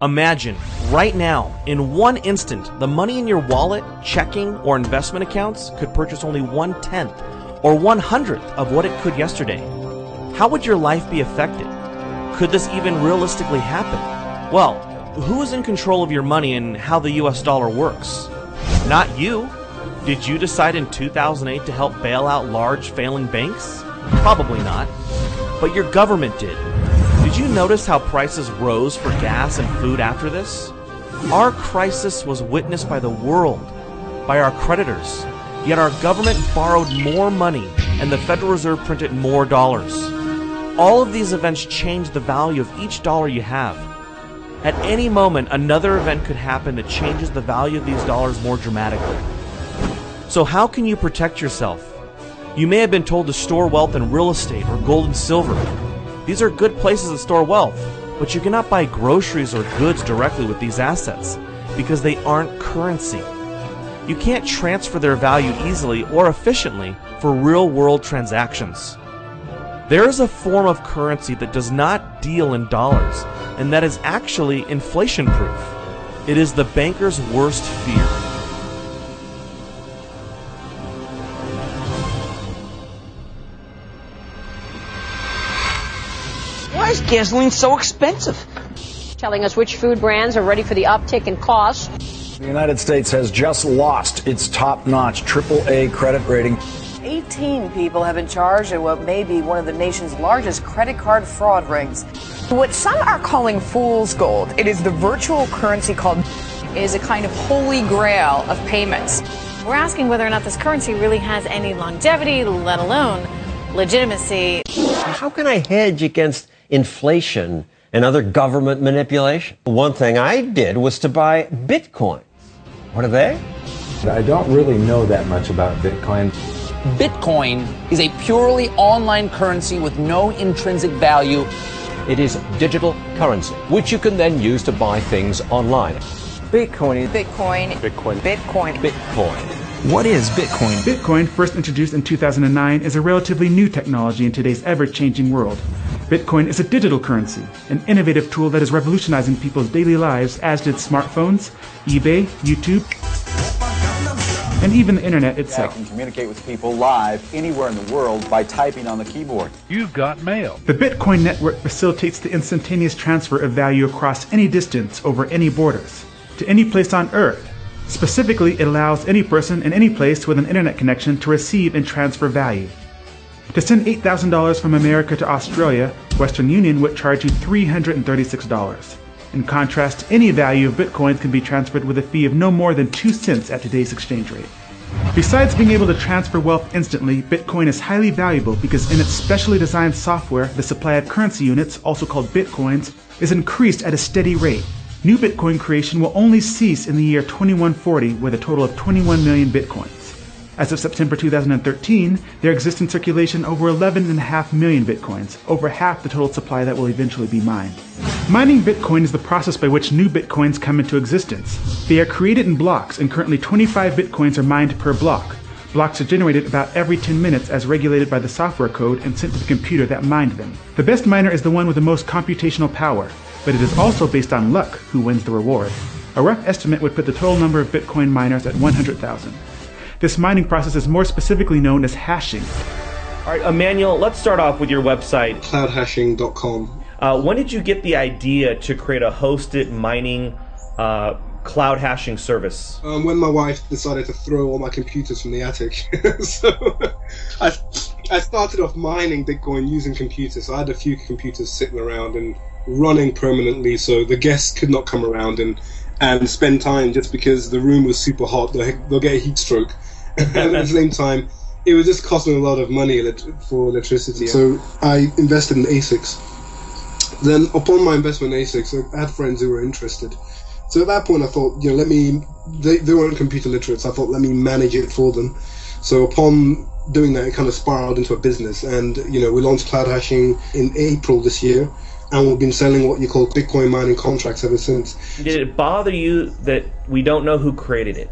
Imagine, right now, in one instant, the money in your wallet, checking, or investment accounts could purchase only 1/10 or 1/100th of what it could yesterday. How would your life be affected? Could this even realistically happen? Well, who is in control of your money and how the US dollar works? Not you. Did you decide in 2008 to help bail out large failing banks? Probably not. But your government did. Did you notice how prices rose for gas and food after this? Our crisis was witnessed by the world, by our creditors, yet our government borrowed more money and the Federal Reserve printed more dollars. All of these events changed the value of each dollar you have. At any moment, another event could happen that changes the value of these dollars more dramatically. So how can you protect yourself? You may have been told to store wealth in real estate or gold and silver. These are good places to store wealth, but you cannot buy groceries or goods directly with these assets because they aren't currency. You can't transfer their value easily or efficiently for real-world transactions. There is a form of currency that does not deal in dollars, and that is actually inflation-proof. It is the banker's worst fear. Why is gasoline so expensive? Telling us which food brands are ready for the uptick in costs. The United States has just lost its top-notch AAA credit rating. 18 people have been charged in what may be one of the nation's largest credit card fraud rings. What some are calling fool's gold, it is the virtual currency called is a kind of holy grail of payments. We're asking whether or not this currency really has any longevity, let alone legitimacy. How can I hedge against inflation and other government manipulation? One thing I did was to buy Bitcoin. What are they? I don't really know that much about Bitcoin. Bitcoin is a purely online currency with no intrinsic value. It is digital currency, which you can then use to buy things online. Bitcoin. What is Bitcoin? Bitcoin, first introduced in 2009, is a relatively new technology in today's ever-changing world. Bitcoin is a digital currency, an innovative tool that is revolutionizing people's daily lives, as did smartphones, eBay, YouTube, and even the internet itself. I can communicate with people live anywhere in the world by typing on the keyboard. You've got mail. The Bitcoin network facilitates the instantaneous transfer of value across any distance over any borders, to any place on Earth. Specifically, it allows any person in any place with an internet connection to receive and transfer value. To send $8,000 from America to Australia, Western Union would charge you $336. In contrast, any value of Bitcoins can be transferred with a fee of no more than 2 cents at today's exchange rate. Besides being able to transfer wealth instantly, Bitcoin is highly valuable because in its specially designed software, the supply of currency units, also called Bitcoins, is increased at a steady rate. New Bitcoin creation will only cease in the year 2140 with a total of 21 million Bitcoins. As of September 2013, there exist in circulation over 11.5 million Bitcoins, over half the total supply that will eventually be mined. Mining Bitcoin is the process by which new Bitcoins come into existence. They are created in blocks, and currently 25 Bitcoins are mined per block. Blocks are generated about every 10 minutes as regulated by the software code and sent to the computer that mined them. The best miner is the one with the most computational power, but it is also based on luck who wins the reward. A rough estimate would put the total number of Bitcoin miners at 100,000. This mining process is more specifically known as hashing. All right, Emmanuel, let's start off with your website. Cloudhashing.com. When did you get the idea to create a hosted mining cloud hashing service? When my wife decided to throw all my computers from the attic. So I started off mining Bitcoin using computers. So I had a few computers sitting around and running permanently so the guests could not come around and spend time just because the room was super hot. They'll get a heat stroke. And at the same time, it was just costing a lot of money for electricity. So I invested in ASICs. Then upon my investment in ASICs, I had friends who were interested. So at that point I thought, they weren't computer literate, so I thought, let me manage it for them. So upon doing that, it kind of spiraled into a business. And, we launched Cloud Hashing in April this year. And we've been selling what you call Bitcoin mining contracts ever since. Did it bother you that we don't know who created it?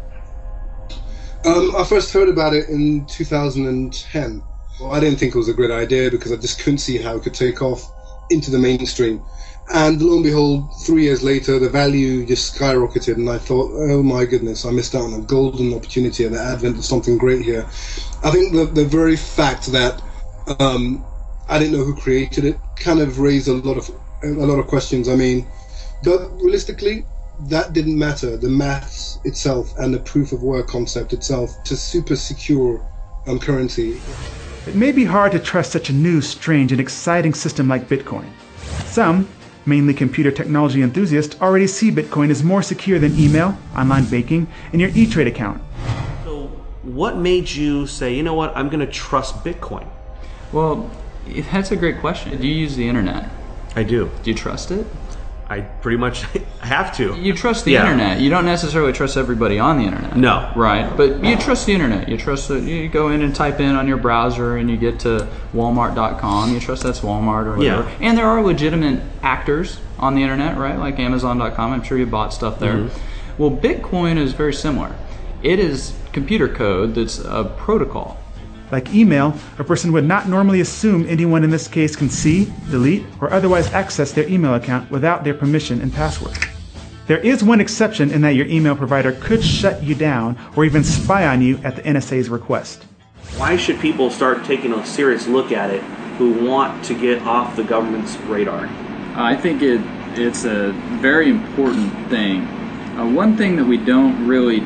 I first heard about it in 2010. Well, I didn't think it was a great idea because I just couldn't see how it could take off into the mainstream. And lo and behold, 3 years later, the value just skyrocketed, and I thought, oh my goodness, I missed out on a golden opportunity and the advent of something great here. I think the very fact that I didn't know who created it kind of raised a lot of questions. I mean, but realistically, that didn't matter. The maths itself and the proof of work concept itself to super secure currency. It may be hard to trust such a new, strange, and exciting system like Bitcoin. Some, mainly computer technology enthusiasts, already see Bitcoin as more secure than email, online banking, and your E-Trade account. So what made you say, you know what, I'm going to trust Bitcoin? Well, that's a great question. Do you use the internet? I do. Do you trust it? I pretty much have to. You trust the internet. You don't necessarily trust everybody on the internet. No. Right. But you trust the internet. You trust that you go in and type in on your browser and you get to Walmart.com. You trust that's Walmart or whatever. Yeah. And there are legitimate actors on the internet, right? Like Amazon.com. I'm sure you bought stuff there. Mm-hmm. Well, Bitcoin is very similar. It is computer code that's a protocol. Like email, a person would not normally assume anyone in this case can see, delete, or otherwise access their email account without their permission and password. There is one exception in that your email provider could shut you down or even spy on you at the NSA's request. Why should people start taking a serious look at it who want to get off the government's radar? I think it's a very important thing. One thing that we don't really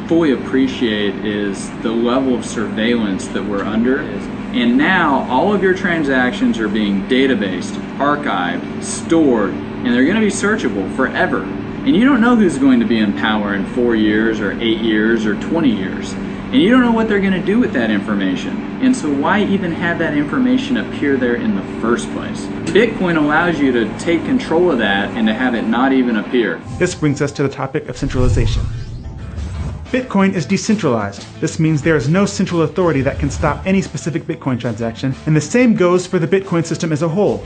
fully appreciate is the level of surveillance that we're under. And now all of your transactions are being databased, archived, stored, and they're going to be searchable forever. And you don't know who's going to be in power in 4 years or 8 years or 20 years. And you don't know what they're going to do with that information. And so why even have that information appear there in the first place? Bitcoin allows you to take control of that and to have it not even appear. This brings us to the topic of centralization. Bitcoin is decentralized. This means there is no central authority that can stop any specific Bitcoin transaction, and the same goes for the Bitcoin system as a whole.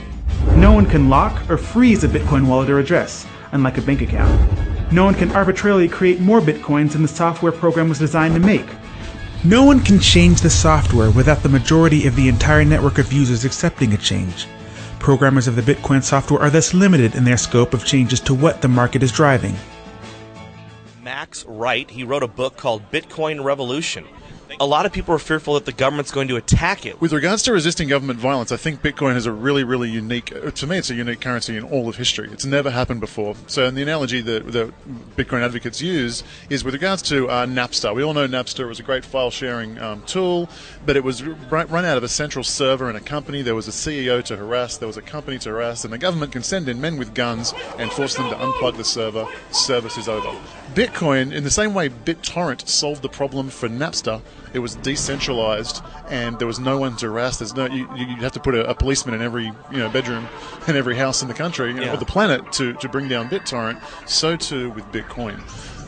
No one can lock or freeze a Bitcoin wallet or address, unlike a bank account. No one can arbitrarily create more Bitcoins than the software program was designed to make. No one can change the software without the majority of the entire network of users accepting a change. Programmers of the Bitcoin software are thus limited in their scope of changes to what the market is driving. Max Wright, he wrote a book called Bitcoin Revolution. A lot of people are fearful that the government's going to attack it. With regards to resisting government violence, I think Bitcoin is a really, really unique, to me it's a unique currency in all of history. It's never happened before. So the analogy that Bitcoin advocates use is with regards to Napster. We all know Napster was a great file sharing tool, but it was run out of a central server in a company. There was a CEO to harass, there was a company to harass, and the government can send in men with guns and force them to unplug the server. Service is over. Bitcoin, in the same way BitTorrent solved the problem for Napster, it was decentralized and there was no one to harass. There's no you'd have to put a policeman in every bedroom in every house in the country or the planet to bring down BitTorrent. So too with Bitcoin.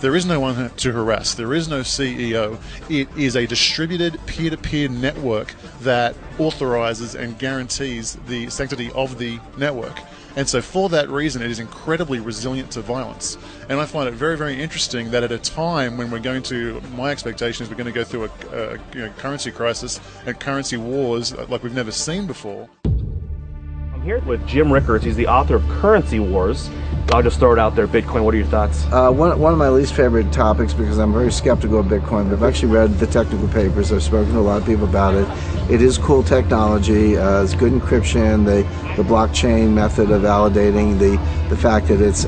There is no one to harass. There is no CEO. It is a distributed peer-to-peer network that authorizes and guarantees the sanctity of the network. And so for that reason, it is incredibly resilient to violence. And I find it very, very interesting that at a time when we're going to, my expectation is we're going to go through a currency crisis and currency wars like we've never seen before. I'm here with Jim Rickards. He's the author of Currency Wars. I'll just throw it out there. Bitcoin, what are your thoughts? One of my least favorite topics, because I'm very skeptical of Bitcoin, but I've actually read the technical papers. I've spoken to a lot of people about it. It is cool technology. It's good encryption, the blockchain method of validating, the fact that it's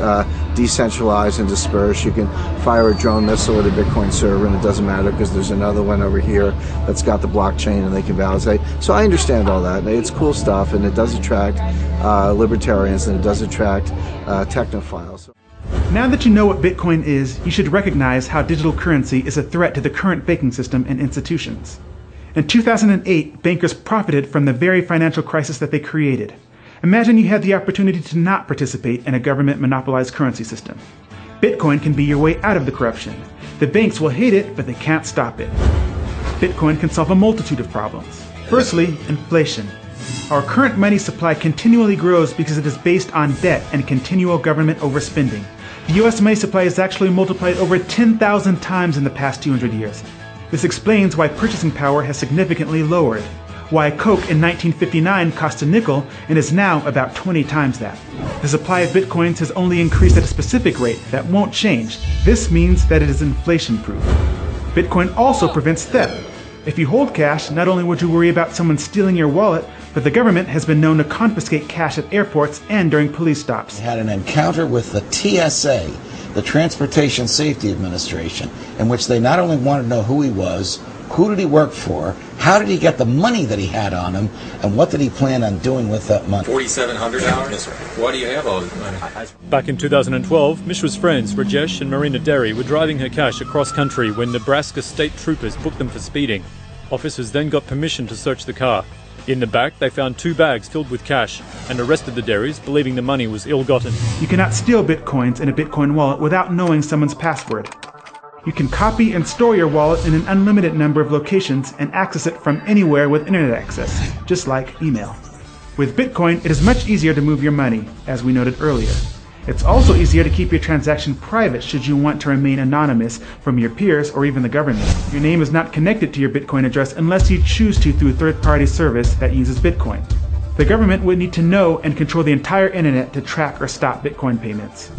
decentralized and dispersed. You can fire a drone missile at a Bitcoin server and it doesn't matter because there's another one over here that's got the blockchain and they can validate. So I understand all that. It's cool stuff, and it does attract libertarians, and it does attract technophiles. Now that you know what Bitcoin is, you should recognize how digital currency is a threat to the current banking system and institutions. In 2008, bankers profited from the very financial crisis that they created. Imagine you had the opportunity to not participate in a government-monopolized currency system. Bitcoin can be your way out of the corruption. The banks will hate it, but they can't stop it. Bitcoin can solve a multitude of problems. Firstly, inflation. Our current money supply continually grows because it is based on debt and continual government overspending. The US money supply has actually multiplied over 10,000 times in the past 200 years. This explains why purchasing power has significantly lowered. why Coke in 1959 cost a nickel and is now about 20 times that. The supply of bitcoins has only increased at a specific rate that won't change. This means that it is inflation-proof. Bitcoin also prevents theft. If you hold cash, not only would you worry about someone stealing your wallet, but the government has been known to confiscate cash at airports and during police stops. We had an encounter with the TSA, the Transportation Safety Administration, in which they not only wanted to know who he was, who did he work for, how did he get the money that he had on him, and what did he plan on doing with that money. $4,700? Yes, sir. Why do you have all this money? Back in 2012, Mishra's friends, Rajesh and Marina Derry, were driving her cash across country when Nebraska state troopers booked them for speeding. Officers then got permission to search the car. In the back, they found 2 bags filled with cash and arrested the Derrys, believing the money was ill-gotten. You cannot steal bitcoins in a Bitcoin wallet without knowing someone's password. You can copy and store your wallet in an unlimited number of locations and access it from anywhere with internet access, just like email. With Bitcoin, it is much easier to move your money, as we noted earlier. It's also easier to keep your transaction private should you want to remain anonymous from your peers or even the government. Your name is not connected to your Bitcoin address unless you choose to through a third-party service that uses Bitcoin. The government would need to know and control the entire internet to track or stop Bitcoin payments.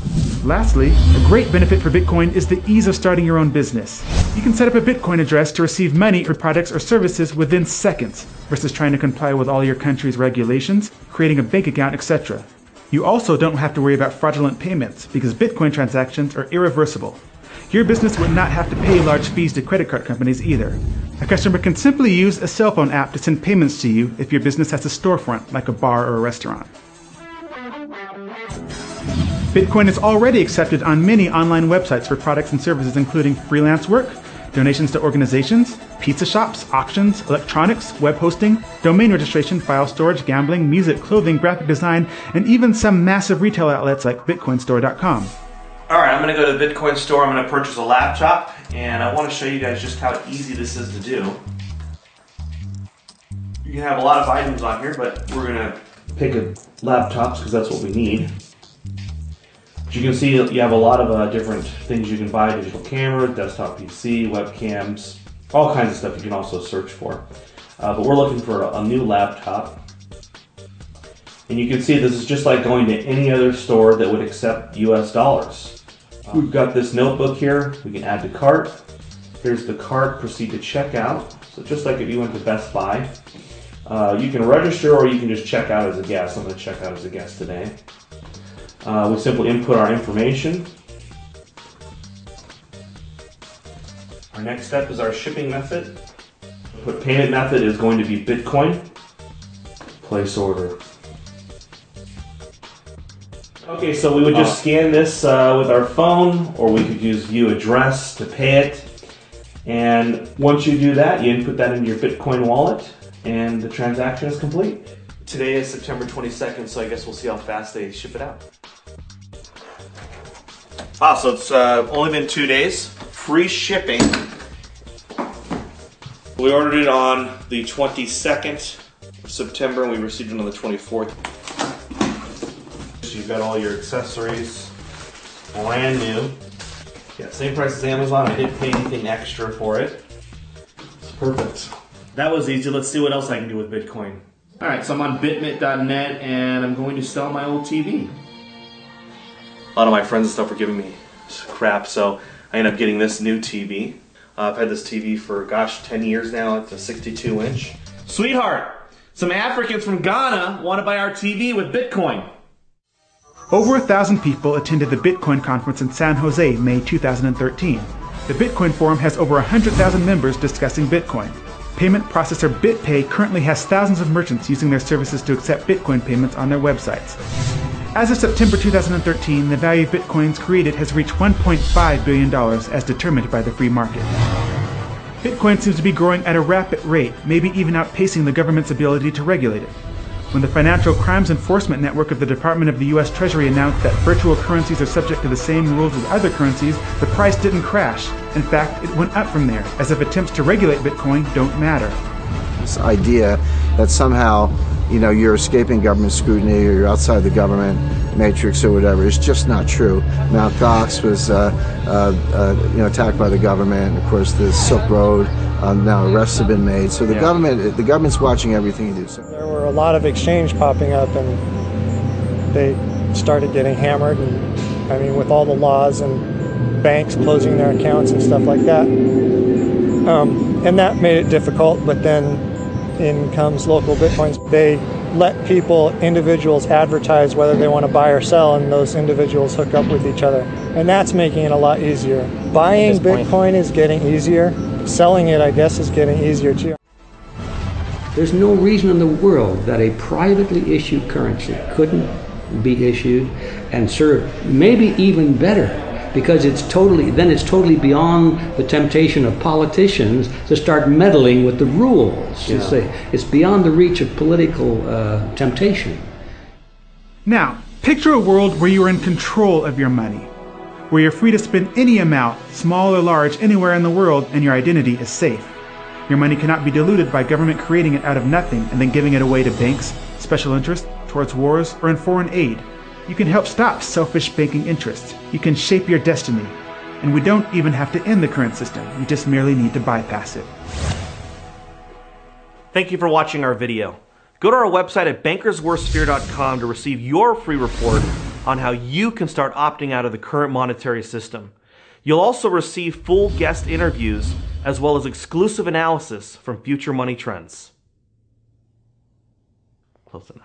Lastly, a great benefit for Bitcoin is the ease of starting your own business. You can set up a Bitcoin address to receive money for products or services within seconds, versus trying to comply with all your country's regulations, creating a bank account, etc. You also don't have to worry about fraudulent payments because Bitcoin transactions are irreversible. Your business would not have to pay large fees to credit card companies either. A customer can simply use a cell phone app to send payments to you if your business has a storefront, like a bar or a restaurant. Bitcoin is already accepted on many online websites for products and services including freelance work, donations to organizations, pizza shops, auctions, electronics, web hosting, domain registration, file storage, gambling, music, clothing, graphic design, and even some massive retail outlets like BitcoinStore.com. Alright, I'm going to go to the Bitcoin store, I'm going to purchase a laptop, and I want to show you guys just how easy this is to do. You can have a lot of items on here, but we're going to pick laptops because that's what we need. As you can see, you have a lot of different things you can buy: digital camera, desktop PC, webcams, all kinds of stuff you can also search for. But we're looking for a new laptop. And you can see this is just like going to any other store that would accept US dollars. We've got this notebook here, we can add to cart. Here's the cart, proceed to checkout. So just like if you went to Best Buy. You can register or you can just check out as a guest. I'm going to check out as a guest today. We simply input our information. Our next step is our shipping method. The payment method is going to be Bitcoin. Place order. Okay, so we would just scan this with our phone, or we could use view address to pay it. And once you do that, you input that into your Bitcoin wallet, and the transaction is complete. Today is September 22nd, so I guess we'll see how fast they ship it out. Wow, so it's only been 2 days. Free shipping. We ordered it on the 22nd of September, and we received it on the 24th. So you've got all your accessories, brand new. Yeah, same price as Amazon. I didn't pay anything extra for it. It's perfect. That was easy. Let's see what else I can do with Bitcoin. All right, so I'm on bitmit.net, and I'm going to sell my old TV. A lot of my friends and stuff were giving me crap, so I ended up getting this new TV. I've had this TV for, gosh, 10 years now. It's a 62-inch. Sweetheart, some Africans from Ghana want to buy our TV with Bitcoin. Over 1,000 people attended the Bitcoin conference in San Jose, May 2013. The Bitcoin Forum has over 100,000 members discussing Bitcoin. Payment processor BitPay currently has thousands of merchants using their services to accept Bitcoin payments on their websites. As of September 2013, the value of Bitcoins created has reached $1.5 billion as determined by the free market. Bitcoin seems to be growing at a rapid rate, maybe even outpacing the government's ability to regulate it. When the Financial Crimes Enforcement Network of the Department of the U.S. Treasury announced that virtual currencies are subject to the same rules as other currencies, the price didn't crash. In fact, it went up from there, as if attempts to regulate Bitcoin don't matter. This idea that somehow you know, you're escaping government scrutiny or you're outside the government matrix or whatever. It's just not true. Mt. Gox was you know, attacked by the government. Of course, the Silk Road, now arrests have been made. So the government's watching everything you do. So. There were a lot of exchange popping up, and they started getting hammered. And I mean, with all the laws and banks closing their accounts and stuff like that, and that made it difficult. But then in comes local Bitcoins. They let people, individuals, advertise whether they want to buy or sell, and those individuals hook up with each other. And that's making it a lot easier. Buying Bitcoin is getting easier. Selling it, I guess, is getting easier too. There's no reason in the world that a privately issued currency couldn't be issued and serve maybe even better, because it's totally beyond the temptation of politicians to start meddling with the rules. Yeah. It's beyond the reach of political temptation. Now, picture a world where you are in control of your money, where you're free to spend any amount, small or large, anywhere in the world, and your identity is safe. Your money cannot be diluted by government creating it out of nothing and then giving it away to banks, special interests, towards wars, or in foreign aid. You can help stop selfish banking interests. You can shape your destiny. And we don't even have to end the current system. We just merely need to bypass it. Thank you for watching our video. Go to our website at BankersWorstFearcom to receive your free report on how you can start opting out of the current monetary system. You'll also receive full guest interviews as well as exclusive analysis from future money trends. Close enough.